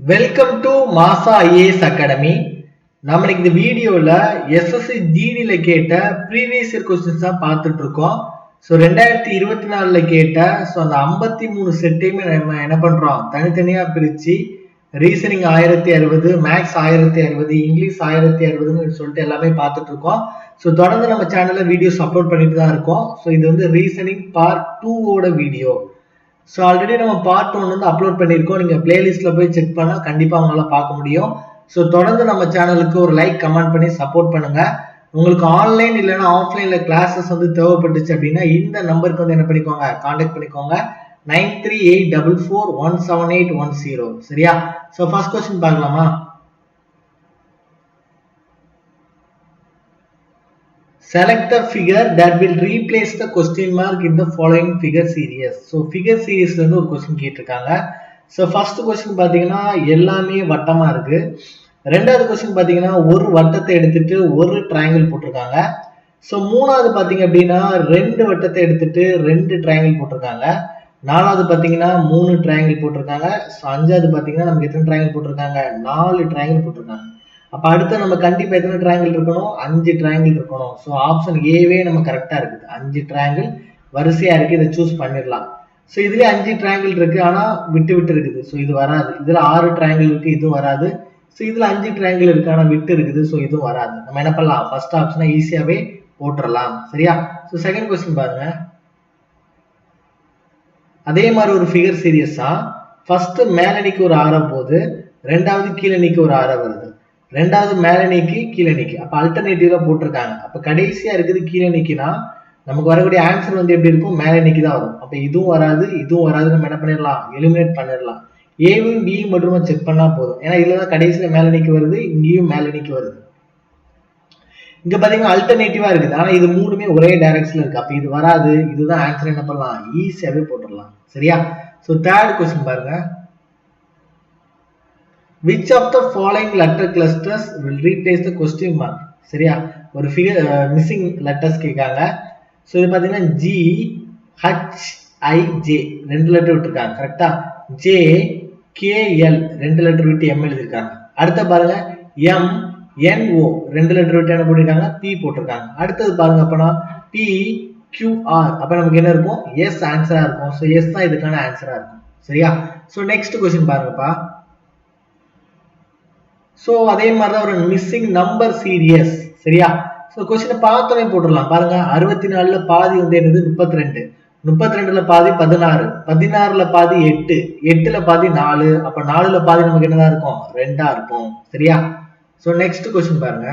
Welcome to மாசா IAS academy. நம்ம இன்னைக்கு இந்த வீடியோல எஸ்எஸ்சி ஜிடில கேட்ட ப்ரீவியஸ் இயர் கொஸ்டின்ஸ் தான் பார்த்துட்டு இருக்கோம். ஸோ 2024ல கேட்ட அந்த 53 செட்டையுமே நம்ம என்ன பண்றோம், தனித்தனியா பிரிச்சு ரீசனிங் 1060, மேக்ஸ் 1060, இங்கிலீஷ் 1060ன்னு சொல்லிட்டு எல்லாமே பார்த்துட்டு இருக்கோம். ஸோ தொடர்ந்து நம்ம சேனல்ல வீடியோஸ் அப்லோட் பண்ணிட்டு தான் இருக்கோம். ஸோ இது வந்து ரீசனிங் பார்ட் 2ஓட வீடியோ. ஸோ ஆல்ரெடி நம்ம பார்ட் 1 வந்து அப்லோட் பண்ணியிருக்கோம். நீங்கள் பிளேலிஸ்ட்டில் போய் செக் பண்ணால் கண்டிப்பாக உங்களால் பார்க்க முடியும். ஸோ தொடர்ந்து நம்ம சேனலுக்கு ஒரு லைக் கமெண்ட் பண்ணி சப்போர்ட் பண்ணுங்கள். உங்களுக்கு ஆன்லைன் இல்லைன்னா ஆஃப்லைனில் கிளாஸஸ் வந்து தேவைப்பட்டுச்சு அப்படின்னா இந்த நம்பருக்கு வந்து என்ன பண்ணிக்கோங்க, கான்டாக்ட் பண்ணிக்கோங்க. 9384417810. சரியா? ஸோ ஃபர்ஸ்ட் கொஸ்டின் பார்க்கலாமா? Select the figure that will replace the question mark in the following figure series. So figure series ல இருந்து ஒரு கொஸ்டின் கேட்டிருக்காங்க. ஸோ ஃபர்ஸ்ட் கொஸ்டின் பார்த்தீங்கன்னா எல்லாமே வட்டமா இருக்கு. ரெண்டாவது கொஸ்டின் பார்த்தீங்கன்னா ஒரு வட்டத்தை எடுத்துட்டு ஒரு ட்ரையாங்கிள் போட்டிருக்காங்க. ஸோ மூணாவது பார்த்தீங்க அப்படின்னா ரெண்டு வட்டத்தை எடுத்துட்டு ரெண்டு ட்ரையாங்கிள் போட்டிருக்காங்க. நாலாவது பார்த்தீங்கன்னா 3 ட்ரையாங்கிள் போட்டிருக்காங்க. ஸோ அஞ்சாவது பார்த்தீங்கன்னா நமக்கு எத்தனை ட்ரையாங்கிள் போட்டிருக்காங்க, 4 ட்ரையாங்கிள் போட்டிருக்காங்க. அப்ப அடுத்து நம்ம கண்டிப்பா எத்தனை ட்ரையாங்கிள் இருக்கணும், 5 ட்ரையாங்கிள் இருக்கணும். ஸோ ஆப்ஷன் ஏவே நம்ம கரெக்டா இருக்குது. 5 ட்ரையாங்கிள் வரிசையா இருக்கு, இதை சூஸ் பண்ணிடலாம். ஸோ இதுலயே 5 ட்ரையாங்கிள் இருக்கு, ஆனா விட்டு விட்டு இருக்குது. ஸோ இது வராது. இதுல 6 ட்ரையாங்கிள் இருக்கு, இதுவும் வராது. ஸோ இதுல 5 ட்ரையாங்கிள் இருக்கு, ஆனா விட்டு இருக்குது. ஸோ இதுவும் வராது. நம்ம என்ன பண்ணலாம், ஃபர்ஸ்ட் ஆப்ஷனை ஈஸியாவே போட்டுடலாம். சரியா? ஸோ செகண்ட் கொஸ்டின் பாருங்க. அதே மாதிரி ஒரு ஃபிகர் சீரியஸ் தான். ஃபர்ஸ்ட் மேல நீக்கி ஒரு ஆரம் போகுது, ரெண்டாவது கீழே நீக்கி ஒரு ஆரம் வருது, ரெண்டாவது மேல நீக்கி கீழே நீக்கி. அப்ப அல்டர்னேட்டிவ்ல போட்டிருக்காங்க. அப்ப கடைசியா இருக்குது கீழே நீக்கினா நமக்கு வரக்கூடிய ஆன்சர் வந்து எப்படி இருக்கும், மேல நீக்கி தான் வரும். அப்ப இதுவும் வராது, இதுவும் வராது. நம்ம என்ன பண்ணிடலாம், எலிமினேட் பண்ணிடலாம். ஏவும் பியும் மட்டும் செக் பண்ணா போதும். ஏன்னா இதுலதான் கடைசியில மேல நீக்கி வருது, இங்கேயும் மேல நீக்கி வருது. இங்க பாத்தீங்கன்னா அல்டர்னேட்டிவா இருக்குது, ஆனா இது மூணுமே ஒரே டைரக்ஷன்ல இருக்கு. அப்ப இது வராது, இதுதான் ஆன்சர். என்ன பண்ணலாம், ஈஸியாவே போட்டுடலாம். சரியா? சோ தேர்ட் கொஸ்டின் பாருங்க. Which of the following letter clusters will replace the question mark? சரியா? ஒரு ஃபிகர் மிஸ்ஸிங் லெட்டர்ஸ் கேட்காங்க. ஸோ இது பார்த்தீங்கன்னா ஜி ஹச் ஐ ஜே ரெண்டு லெட்டர் விட்டுருக்காங்க. கரெக்டா? ஜே கே எல் ரெண்டு லெட்டர் விட்டு எம் எழுதிருக்காங்க. அடுத்த பாருங்க எம் என் ஓ ரெண்டு லெட்டர் விட்டு என்ன போட்டிருக்காங்க, பி போட்டிருக்காங்க. அடுத்தது பாருங்க அப்பனா பி கியூ ஆர். அப்ப நமக்கு என்ன இருக்கும், எஸ் ஆன்சரா இருக்கும். ஸோ எஸ் தான் இதுக்கான ஆன்சரா இருக்கும். சரியா? ஸோ நெக்ஸ்ட் கொஸ்டின் பாருங்கப்பா. ஸோ அதே மாதிரி தான் ஒரு மிஸ்ஸிங் நம்பர் சீரியஸ். சரியா? ஸோ கொஸ்டினை பார்த்தோன்னே போட்டுடலாம். பாருங்க 64ல பாதி வந்து என்னது 32, 32ல பாதி 16, 16ல பாதி 8, 8ல பாதி 4. அப்ப 4ல பாதி நமக்கு என்னதான் இருக்கும், 2ஆ இருக்கும். சரியா? ஸோ நெக்ஸ்ட் கொஸ்டின் பாருங்க.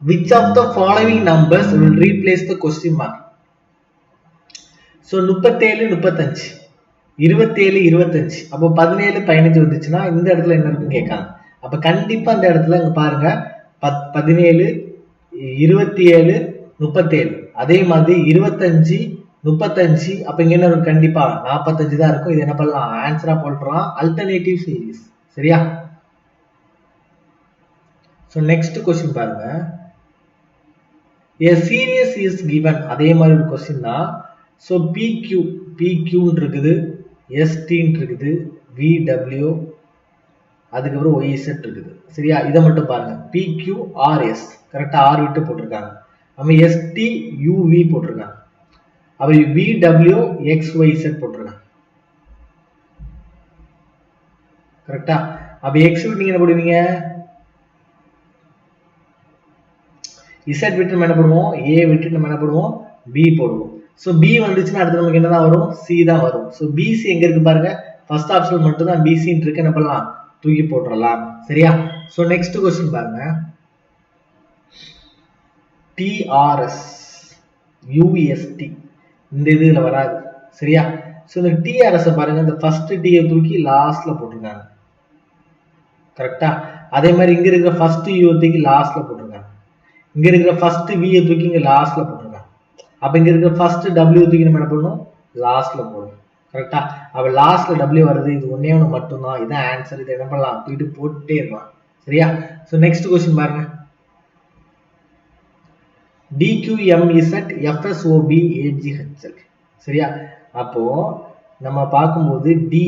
Which of the following numbers will replace the question mark? So 37, 35, 27, 25. அப்போ 17, 15 வந்துச்சுன்னா இந்த இடத்துல என்ன இருக்குன்னு கேட்காங்க. அப்ப கண்டிப்பா இந்த இடத்துல இங்க பாருங்க 17, 27, 37. அதே மாதிரி 25, 35. அப்ப இங்க என்ன இருக்கும், கண்டிப்பா 45 தான் இருக்கும். இது என்ன பண்ணலாம், ஆன்சரா போட்டுறலாம். Alternative series. சரியா? சோ நெக்ஸ்ட் கொஸ்டின் பாருங்க. A series is given. அதே மாதிரி ஒரு கொஸ்டின் தான். ஸோ PQ இருக்குது, ST இருக்குது, VW, அதுக்கப்புறம் YZ இருக்குது. சரியா? இதை மட்டும் பாருங்க. PQRS கரெக்டா, R விட்டு போட்டிருக்காங்க. நம்ம ST UV போட்டிருக்காங்க. அப்ப VW XYZ போட்டிருக்காங்க. கரெக்டா? அப்ப X விட்டு நீங்க என்ன போடுவீங்க, Z விட்டு நம்ம என்ன பண்ணுவோம், A விட்டு நம்ம என்ன பண்ணுவோம், B போடுவோம். ஸோ B வந்துச்சுன்னா அடுத்து நமக்கு என்னதான் வரும், C தான் வரும். ஸோ BC எங்க இருக்கு பாருங்க, ஃபர்ஸ்ட் ஆப்ஷன் மட்டும் தான் BC இருக்கு. என்ன பண்ணலாம், தூக்கி போட்டுறலாம். சரியா? ஸோ நெக்ஸ்ட் கொஸ்டின் பாருங்க. TRS UST இந்த இதுல வராது. சரியா? ஸோ இந்த TRS பாருங்க, இந்த ஃபர்ஸ்ட் T தூக்கி லாஸ்ட்ல போட்டிருக்காங்க. கரெக்டா? அதே மாதிரி இங்க இருக்கிற ஃபர்ஸ்ட் U தூக்கி லாஸ்ட்ல போட்டிருக்காங்க. இங்க இருக்கிற ஃபர்ஸ்ட் V தூக்கி இங்க லாஸ்ட்ல போட்டிருக்காங்க. அப்ப இங்க இருக்கிற ஃபர்ஸ்ட் W தூக்கி நம்ம என்ன பண்ணணும், லாஸ்ட்ல போடணும். கரெக்டா? அப்ப லாஸ்ட்ல W வருது, இது ஒன்னே ஒன்று மட்டும்தான். இதான் ஆன்சர். இதை என்ன பண்ணலாம், தூக்கிட்டு போட்டுட்டே இருக்கலாம். சரியா? சோ நெக்ஸ்ட் கொஸ்டின் பாருங்க. DQMZ FSOB AGHL. சரியா? அப்போ நம்ம பார்க்கும்போது டி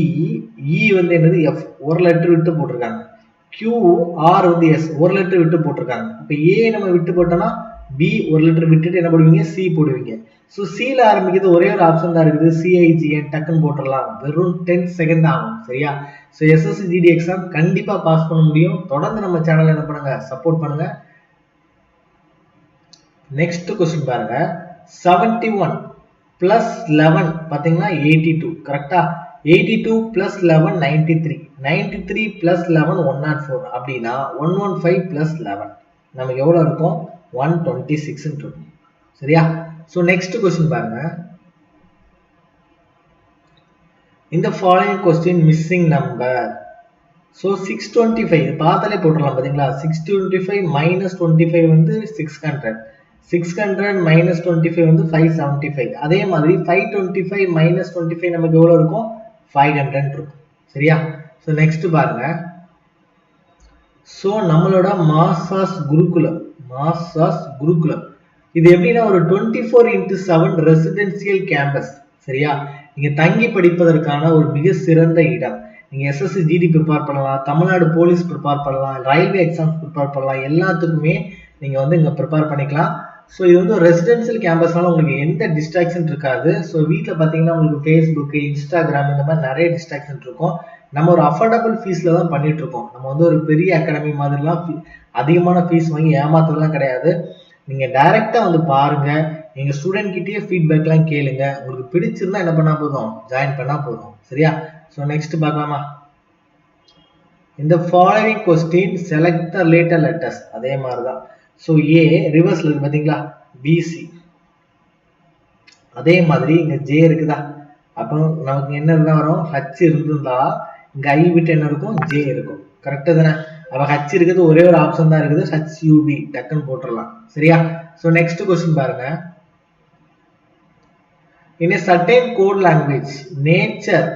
இ வந்து என்னது எஃப் ஒரு லெட்டர் விட்டு போட்டிருக்காங்க, கியூ ஆர் வந்து எஸ் ஒரு லெட்டர் விட்டு போட்டிருக்காங்க. அப்போ ஏ நம்ம விட்டு போட்டோம்னா பி ஒரு லெட்டர் விட்டுட்டு என்ன போடுவீங்க, சி போடுவீங்க. ஸோ சில ஆரம்பிக்கிறது ஒரே ஒரு ஆப்ஷன் தான் இருக்குது, சிஐஜிஎன் டக்குன்னு போட்டுடலாம், வெறும் 10 செகண்ட் ஆகும். சரியா? ஸோ எஸ்எஸ்சி ஜிடி எக்ஸாம் கண்டிப்பா பாஸ் பண்ண முடியும். தொடர்ந்து நம்ம சேனல் என்ன பண்ணுங்க, சப்போர்ட் பண்ணுங்க. நெக்ஸ்ட் கொஸ்டின் பாருங்க, 71 பிளஸ் 11 பாத்தீங்கன்னா 82 கரெக்டா? 82 பிளஸ் 11 93, 93 பிளஸ் 11 104 அப்படின்னா 115 பிளஸ் 11 நமக்கு எவ்வளவு இருக்கும், 126 இருக்கும். சரியா? ஸோ நெக்ஸ்ட் கொஸ்டின் பாருங்க, இந்த following question missing number. So 625 பார்த்தாலே போட்டுடலாம் பாத்தீங்களா? 625 மைனஸ் 25 வந்து 600, 600 மைனஸ் 25 வந்து 575. அதே மாதிரி 525 மைனஸ் 25 நமக்கு எவ்வளவு இருக்கும், 500 இருக்கும். சரியா? ஸோ நெக்ஸ்ட் பாருங்க, ஸோ நம்மளோட மாசாஸ் குருகுலம், மாசாஸ் குருகுலம் இது எப்படின்னா ஒரு 24x7 ரெசிடென்சியல் கேம்பஸ். சரியா? நீங்க தங்கி படிப்பதற்கான ஒரு மிக சிறந்த இடம். நீங்க எஸ்எஸ்சி ஜிடி ப்ரிப்பேர் பண்ணலாம், தமிழ்நாடு போலீஸ் ப்ரிப்பேர் பண்ணலாம், ரயில்வே எக்ஸாம்ஸ் ப்ரிப்பேர் பண்ணலாம், எல்லாத்துக்குமே நீங்க வந்து இங்க ப்ரிப்பேர் பண்ணிக்கலாம். ஸோ இது வந்து ஒரு ரெசிடென்சியல் கேம்பஸ்னால உங்களுக்கு எந்த டிஸ்ட்ராக்ஷன் இருக்காது. ஸோ வீட்டில் பார்த்தீங்கன்னா உங்களுக்கு ஃபேஸ்புக், இன்ஸ்டாகிராம் இந்த மாதிரி நிறைய டிஸ்ட்ராக்ஷன் இருக்கும். நம்ம ஒரு அஃபோர்டபுள் ஃபீஸ்ல தான் பண்ணிட்டு இருக்கோம். நம்ம வந்து ஒரு பெரிய அகாடமி மாதிரிலாம் அதிகமான ஃபீஸ் வாங்கி ஏமாத்தலாம் கிடையாது. நீங்க டைரக்டா வந்து பாருங்க, எங்க ஸ்டூடெண்ட் கிட்டயே ஃபீட்பேக்லாம் கேளுங்க. உங்களுக்கு பிடிச்சிருந்தா என்ன பண்ணா போதும், ஜாயின் பண்ணா போதும். சரியா? ஸோ நெக்ஸ்ட் பார்க்கலாமா? இந்த following question select the later letters. அதே மாதிரி தான். ஸோ ஏ ரிவர்ஸ்ல இருக்கு பாத்தீங்களா, பிசி. அதே மாதிரி இங்க ஜே இருக்குதா, அப்போ நமக்கு என்ன இருந்தா வரும், ஹச் இருந்திருந்தா இங்க ஐ விட்டு என்ன இருக்கும், ஜே இருக்கும். கரெக்டா தானே? அப்ப ஹச் இருக்குது, ஒரே ஒரு ஆப்ஷன் தான் இருக்குது, ஹச்யூபி டக்குன்னு போட்டுடலாம். சரியா? ஸோ நெக்ஸ்ட் கொஸ்டின் பாருங்க, in a certain code language nature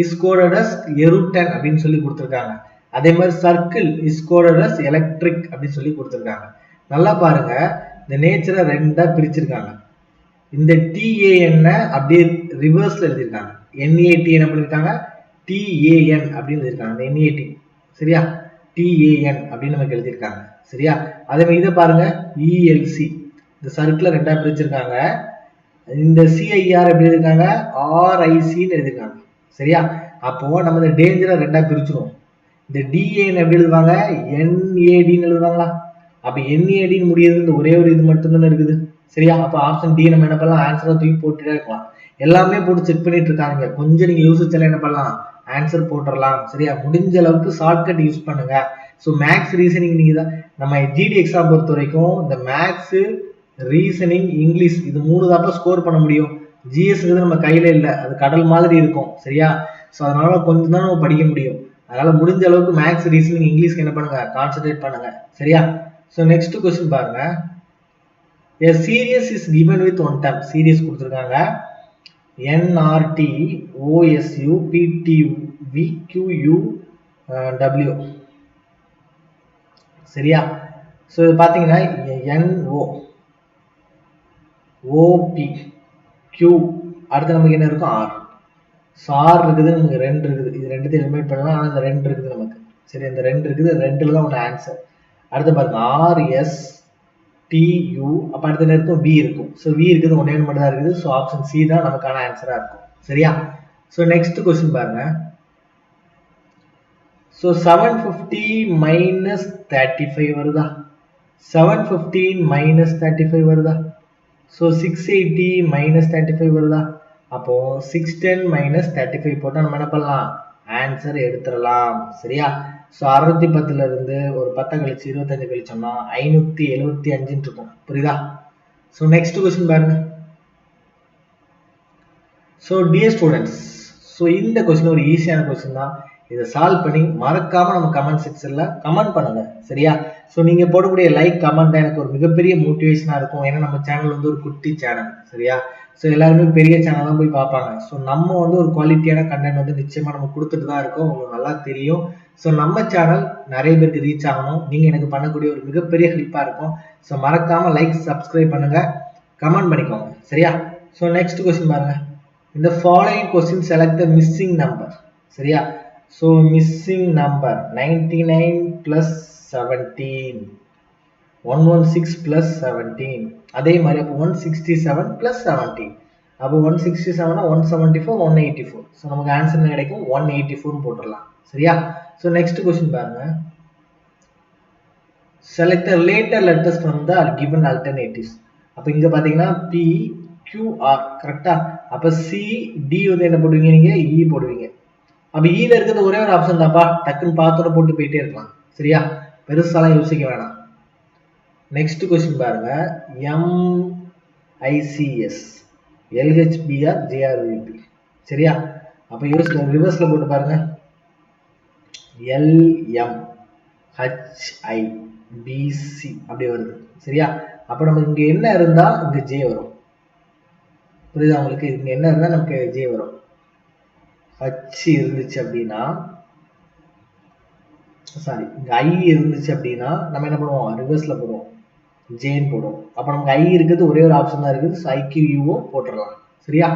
is coded as erutan அப்படின்னு சொல்லி கொடுத்திருக்காங்க. அதே மாதிரி circle is coded as electric அப்படின்னு சொல்லி கொடுத்திருக்காங்க. நல்லா பாருங்க, இந்த நேச்சரை ரெண்டா பிரிச்சிருக்காங்க. இந்த TAN அப்படியே ரிவர்ஸ்ல எழுதிருக்காங்க. NAT என்ன பண்ணிருக்காங்க, TAN அப்படின்னு எழுதிருக்காங்க. இந்த NAT. சரியா? TAN அப்படின்னு நமக்கு எழுதிருக்காங்க. சரியா? அதே மாதிரி இதை பாருங்க, ELC இந்த சர்க்கிளை ரெண்டா பிரிச்சிருக்காங்க. இந்த சிஐஆர் எப்படி இருக்காங்க, ஆர்ஐசின்னு எழுதிருக்காங்க. சரியா? அப்போ நம்ம இந்த டேஞ்சரை ரெண்டா பிரிச்சிருவோம். இந்த டிஏன்னு எப்படி எழுதுவாங்க, என்ஏடின்னு எழுதுவாங்களா? அப்ப என்ஏடின்னு முடியாது, இந்த ஒரே ஒரு இது மட்டும் தானே இருக்குது. சரியா? அப்ப ஆப்ஷன் டி நம்ம என்ன பண்ணலாம், ஆன்சரை தூக்கி போட்டுட்டே இருக்கலாம். எல்லாமே போட்டு செக் பண்ணிட்டு இருக்காங்க, கொஞ்சம் நீங்க யோசிச்சாலும் என்ன பண்ணலாம், ஆன்சர் போட்டுடலாம். சரியா? முடிஞ்ச அளவுக்கு ஷார்ட்கட் யூஸ் பண்ணுங்க. ஸோ மேக்ஸ் ரீசனிங் நீங்க தான், நம்ம ஜிடி எக்ஸாம் பொறுத்த வரைக்கும் இந்த மேக்ஸ், ரீசனிங், இங்கிலீஷ் இது 3 தாப்பா ஸ்கோர் பண்ண முடியும். ஜிஎஸ் நம்ம கையில இல்ல, அது கடல் மாதிரி இருக்கும். சரியா? ஸோ அதனால கொஞ்சம் தான் நம்ம படிக்க முடியும். அதனால முடிஞ்ச அளவுக்கு மேக்ஸ், ரீசனிங், இங்கிலீஷ்க்கு என்ன பண்ணுங்க, கான்சென்ட்ரேட் பண்ணுங்க. சரியா? ஸோ நெக்ஸ்ட் கொஸ்டின் பாருங்க, a series is given with one term. Series கொடுத்துருக்காங்க, NRT OSU PTV QU W. சரியா? ஸோ இது பார்த்தீங்கன்னா NO ஓபி கியூ, அடுத்து நமக்கு என்ன இருக்கும், ஆர். ஆர் இருக்குது, நமக்கு 2 இருக்குது, இது ரெண்டுத்தையும் எலிமினேட் பண்ணலாம். ஆனால் இந்த 2 இருக்குது நமக்கு. சரி, இந்த 2 இருக்குது, 2ல தான் ஒன்று ஆன்சர். அடுத்து பாருங்க, RS TU, அப்போ அடுத்து என்ன இருக்கும், V இருக்கும். ஸோ V இருக்குது, ஒன்னே மட்டும் தான் இருக்குது. ஸோ ஆப்ஷன் சி தான் நமக்கான ஆன்சரா இருக்கும். சரியா? ஸோ நெக்ஸ்ட் கொஸ்டின் பாருங்க, ஸோ 750 மைனஸ் 35 வருதா, 715 மைனஸ் 35 வருதா, ஸோ 680 மைனஸ் 35 வருதா, அப்போ 610 மைனஸ் 35 போட்டால் நம்ம என்ன பண்ணலாம், ஆன்சர் எடுத்துடலாம். சரியா? ஸோ 610ல இருந்து ஒரு 10 கழிச்சு 25 கழிச்சோம்னா 575 இருக்கும். புரியுதா? ஸோ நெக்ஸ்ட் கொஸ்டின் பாருங்க, ஸோ டியர் ஸ்டூடெண்ட்ஸ், ஸோ இந்த கொஸ்டின் ஒரு ஈஸியான கொஸ்டின் தான். இதை சால்வ் பண்ணி மறக்காம நம்ம கமெண்ட் செக்ஷன்ல கமெண்ட் பண்ணுங்க. சரியா? ஸோ நீங்க போடக்கூடிய லைக், கமெண்ட் தான் எனக்கு ஒரு மிகப்பெரிய மோட்டிவேஷனா இருக்கும். ஏன்னா நம்ம சேனல் வந்து ஒரு குட்டி சேனல். சரியா? ஸோ எல்லாருமே பெரிய சேனல் தான் போய் பார்ப்பாங்க. ஸோ நம்ம வந்து ஒரு குவாலிட்டியான கண்டென்ட் வந்து நிச்சயமா நம்ம கொடுத்துட்டு தான் இருக்கோம், உங்களுக்கு நல்லா தெரியும். ஸோ நம்ம சேனல் நிறைய பேருக்கு ரீச் ஆகணும், நீங்க எனக்கு பண்ணக்கூடிய ஒரு மிகப்பெரிய ஹெல்ப்பா இருக்கும். ஸோ மறக்காம லைக், சப்ஸ்கிரைப் பண்ணுங்க, கமெண்ட் பண்ணிக்கோங்க. சரியா? ஸோ நெக்ஸ்ட் கொஸ்டின் பாருங்க, In the following question, select the missing number. சரியா? So missing number 99 plus 17. 116 plus 17. அதே மாதிரி அப்போ 167 plus 17. அப்போ 167 174 184. ஸோ நமக்கு ஆன்சர் என்ன கிடைக்கும்? 184 போட்டுடலாம். சரியா? ஸோ நெக்ஸ்ட் கொஸ்டின் பாருங்க. Select the later letters from the given alternatives. அப்போ இங்க பாத்தீங்கன்னா P Q R கரெக்டா? அப்ப C D வந்து என்ன போடுவீங்க? நீங்க E போடுவீங்க. அப்ப E ல இருக்கிறது ஒரே ஒரு ஆப்ஷன் தான்ப்பா, டக்குன்னு பார்த்தோட போட்டு போயிட்டே இருக்கலாம். சரியா? பெருசாலாம் யோசிக்க வேணாம். நெக்ஸ்ட் கொஸ்டின் பாருங்க. MICS LHBR JRVP. சரியா? அப்ப யோசிச்சு ரிவர்ஸ்ல போட்டு பாருங்க. LMHIBC அப்படி வருது. சரியா? அப்ப நமக்கு இங்க என்ன இருந்தா இங்க J வரும். புரியுதா உங்களுக்கு? இங்க என்ன இருந்தா நமக்கு J வரும். H இருந்துச்சு அப்படின்னா, சாரி இங்க I இருந்துச்சு அப்படின்னா நம்ம என்ன பண்ணுவோம்? ரிவர்ஸ்ல போடுவோம், Jன்னு போடுவோம். அப்ப நமக்கு I இருக்குது ஒரே ஒரு ஆப்ஷன் தான் இருக்குது. IQUO போட்டுடலாம். சரியா?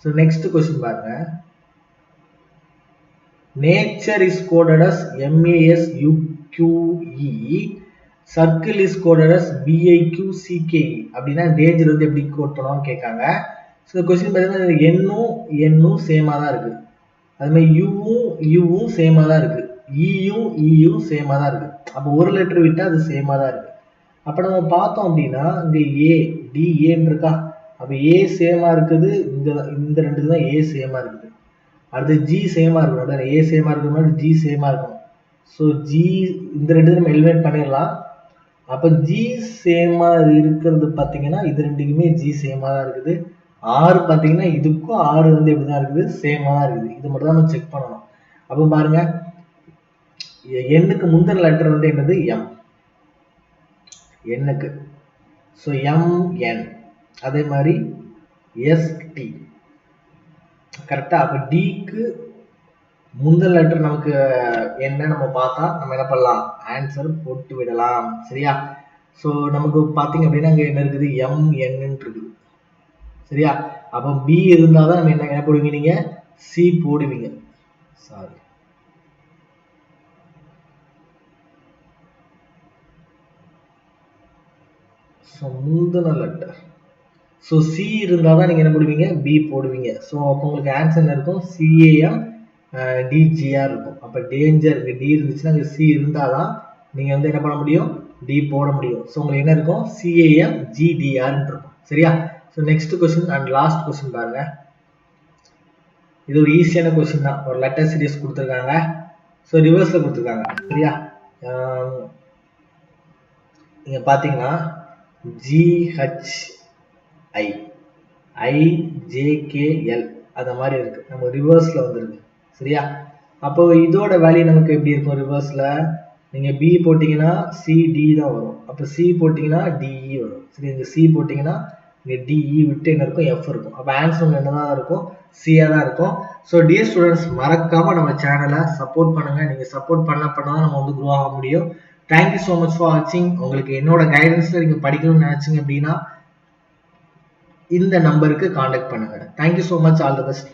ஸோ நெக்ஸ்ட் கொஸ்டின் பாருங்க. Nature is coded as MASUQE, circle is coded as BIQCKE. அப்படின்னா டேஞ்சர் வந்து எப்படி கோட் பண்ணுவான்னு கேட்காங்க. ஸோ கொஸ்டின் பார்த்தீங்கன்னா எண்ணும் சேமா தான் இருக்கு. அது மாதிரி யூவும் சேமா தான் இருக்கு. ஈயும் சேமா தான் இருக்கு. அப்போ ஒரு லெட்டர் விட்டா அது சேமா தான் இருக்கு. அப்ப நம்ம பார்த்தோம் அப்படின்னா இங்க ஏன்னு இருக்கா? அப்ப ஏ சேமா இருக்குது. இந்த ரெண்டுக்கு தான் ஏ சேமா இருக்குது. அடுத்து ஜி சேமா இருக்கணும். ஏ சேமா இருக்கணும், ஜி சேமா இருக்கணும். ஸோ ஜி இந்த ரெண்டு நம்ம எலிமினேட் பண்ணிடலாம். அப்ப ஜி சேமா இருக்கிறது பாத்தீங்கன்னா இது ரெண்டுக்குமே ஜி சேமா தான் இருக்குது. ஆறு பாத்தீங்கன்னா இதுக்கும் ஆறு வந்து எப்படிதான் இருக்குது? சேமா தான் இருக்குது. இது மட்டும் தான் நம்ம செக் பண்ணணும். அப்ப பாருங்க, எண்ணுக்கு முந்தின லெட்டர் வந்து என்னது? எம். எண்ணுக்கு ஸோ MN. அதே மாதிரி ST கரெக்டா? அப்ப டிக்கு முந்தின லெட்டர் நமக்கு என்ன நம்ம பார்த்தா நம்ம என்ன பண்ணலாம்? ஆன்சர் போட்டு விடலாம். சரியா? ஸோ நமக்கு பாத்தீங்க அப்படின்னா இங்க என்ன இருக்குது? MN இருக்குது. சரியா? அப்போ B இருந்தாதான் நம்ம என்ன போடுவீங்க? நீங்க C போடுவீங்க. சாரி, ஸோ முந்தின லெட்டர். ஸோ C இருந்தாதான் நீங்க என்ன போடுவீங்க? B போடுவீங்க. ஸோ அப்போ உங்களுக்கு ஆன்சர் என்ன இருக்கும்? CAMDGR இருக்கும். அப்ப டேஞ்சர் இங்க D இருந்துச்சுன்னா இங்க C இருந்தாதான் நீங்க வந்து என்ன பண்ண முடியும்? D போட முடியும். ஸோ உங்களுக்கு என்ன இருக்கும்? CAMGDR இருக்கும். சரியா? So next question and last question பாருங்க. இது ஒரு ஈஸியான கொஸ்டின் தான். ஒரு லெட்டர் சீரிஸ் கொடுத்துருக்காங்க. ஸோ ரிவர்ஸ்ல கொடுத்துருக்காங்க. சரியா? நீங்க பாத்தீங்கன்னா GHI IJKL அந்த மாதிரி இருக்கு. நம்ம ரிவர்ஸ்ல வந்துருக்கு. சரியா? அப்போ இதோட வேல்யூ நமக்கு எப்படி இருக்கும்? ரிவர்ஸ்ல நீங்க B போட்டீங்கன்னா CD தான் வரும். அப்ப C போட்டீங்கன்னா DE வரும். சரி, இங்க C போட்டீங்கன்னா இங்க DE விட்டு என்ன இருக்கும்? F இருக்கும். அப்ப ஆன்சர் என்னதான் இருக்கும்? C தான் இருக்கும். ஸோ டியர் ஸ்டூடெண்ட்ஸ், மறக்காம நம்ம சேனலை சப்போர்ட் பண்ணுங்க. நீங்க சப்போர்ட் பண்ணதான் நம்ம வந்து க்ரோ ஆக முடியும். தேங்க்யூ ஸோ மச் ஃபார் வாட்சிங். உங்களுக்கு என்னோட கைடன்ஸ்ல நீங்க படிக்கணும்னு நினைச்சீங்க அப்படின்னா இந்த நம்பருக்கு காண்டாக்ட் பண்ணுங்க. Thank you so much. All the best.